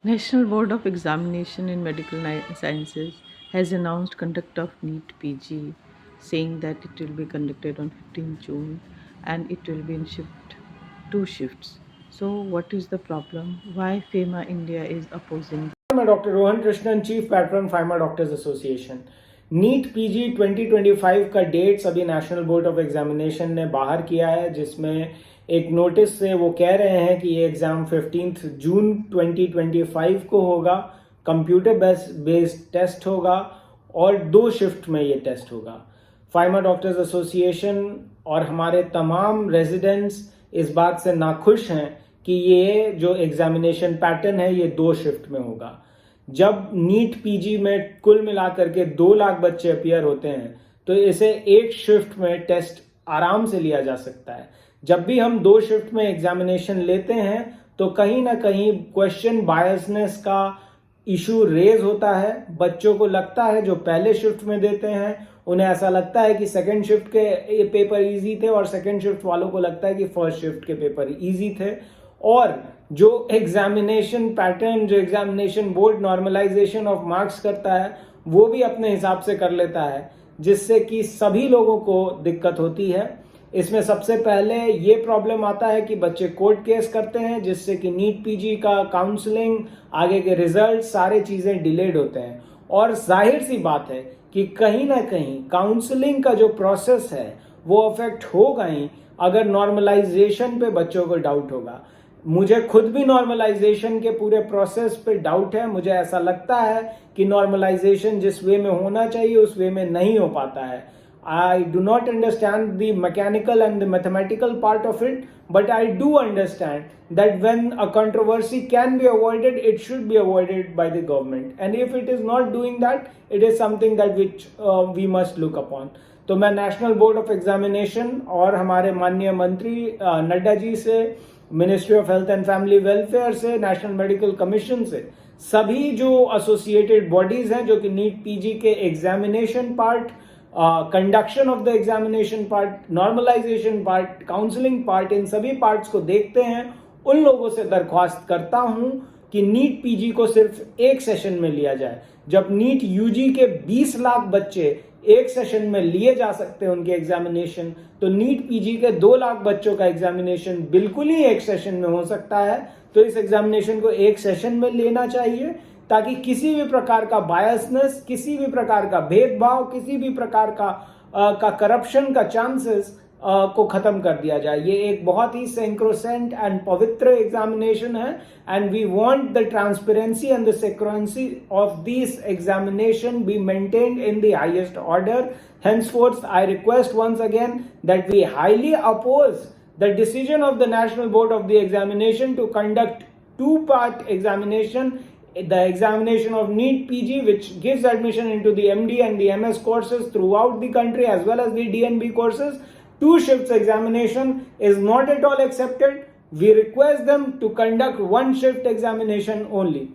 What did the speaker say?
National Board of Examination in Medical Sciences has announced conduct of NEET PG, saying that it will be conducted on 15 June and it will be in two shifts. So what is the problem? Why FEMA India is opposing? मैं doctor Rohan Krishnan, chief patron pharma doctors association. NEET PG 2025 का dates अभी national board of examination ने बाहर किया है, जिसमें एक notice से वो कह रहे हैं कि ये एग्जाम 15 जून 2025 को होगा, कंप्यूटर बेस्ड टेस्ट होगा और 2 शिफ्ट में ये टेस्ट होगा। फार्मा डॉक्टर्स एसोसिएशन और हमारे तमाम रेजिडेंट्स इस बात से नाखुश हैं कि ये जो एग्जामिनेशन पैटर्न है ये 2 शिफ्ट में होगा। जब नीट पीजी में कुल मिलाकर के 2 लाख बच्चे अपीयर होते हैं तो इसे एक शिफ्ट में टेस्ट आराम से लिया जा सकता है। जब भी हम 2 शिफ्ट में एग्जामिनेशन लेते हैं तो कहीं ना कहीं क्वेश्चन बायसनेस का इशू रेज होता है। बच्चों को लगता है जो पहले शिफ्ट में देते हैं उन्हें ऐसा लगता है कि सेकंड शिफ्ट के पेपर इजी थे और सेकंड शिफ्ट वालों को लगता है कि फर्स्ट शिफ्ट के पेपर इजी थे। और जो एग्जामिनेशन पैटर्न, जो examination board normalisation of marks करता है वो भी अपने हिसाब से कर लेता है, जिससे कि सभी लोगों को दिक्कत होती है। इसमें सबसे पहले ये प्रॉब्लम आता है कि बच्चे कोर्ट केस करते हैं, जिससे कि नीट पीजी का काउंसलिंग, आगे के रिजल्ट, सारे चीजें डिलेड होते हैं। और जाहिर सी बात है कि कहीं ना कहीं काउंसलिंग का जो प्रोसेस है वो अफेक्ट होगा ही अगर नॉर्मलाइजेशन पे बच्चों को डाउट होगा। मुझे खुद भी नॉर्मलाइजेशन के पूरे प्रोसेस पे डाउट है। मुझे ऐसा लगता है कि नॉर्मलाइजेशन जिस वे में होना चाहिए उस वे में नहीं हो पाता है। I do not understand the mechanical and the mathematical part of it, but I do understand that when a controversy can be avoided, it should be avoided by the government. And if it is not doing that, it is something that which we must look upon. तो मैं national board of examination और हमारे माननीय मंत्री नड्डा जी से, ministry of health and family welfare से, national medical commission से, सभी जो एसोसिएटेड बॉडीज हैं जो कि नीट पीजी के examination part, conduction of the examination part, normalisation part, counselling part, इन सभी पार्ट्स को देखते हैं, उन लोगों से दरख्वास्त करता हूं कि नीट पीजी को सिर्फ एक सेशन में लिया जाए। जब नीट यूजी के 20 लाख बच्चे एक सेशन में लिए जा सकते हैं उनके एग्जामिनेशन, तो नीट पीजी के 2 लाख बच्चों का एग्जामिनेशन बिल्कुल ही एक सेशन में हो सकता है। तो इस एग्जामिनेशन को एक सेशन में लेना चाहिए ताकि किसी भी प्रकार का बायसनेस, किसी भी प्रकार का भेदभाव, किसी भी प्रकार का करप्शन का चांसेस को खत्म कर दिया जाए। ये एक बहुत ही सेंक्रोसेंट एंड पवित्र एग्जामिनेशन है and we want the transparency and the secrecy of this examination be maintained in the highest order. Henceforth, I request once again that we highly oppose the decision of the National Board of the Examination to conduct 2-part examination, the examination of NEET PG, which gives admission into the MD and the MS courses throughout the country as well as the DNB courses. 2 shifts examination is not at all accepted. We request them to conduct 1 shift examination only.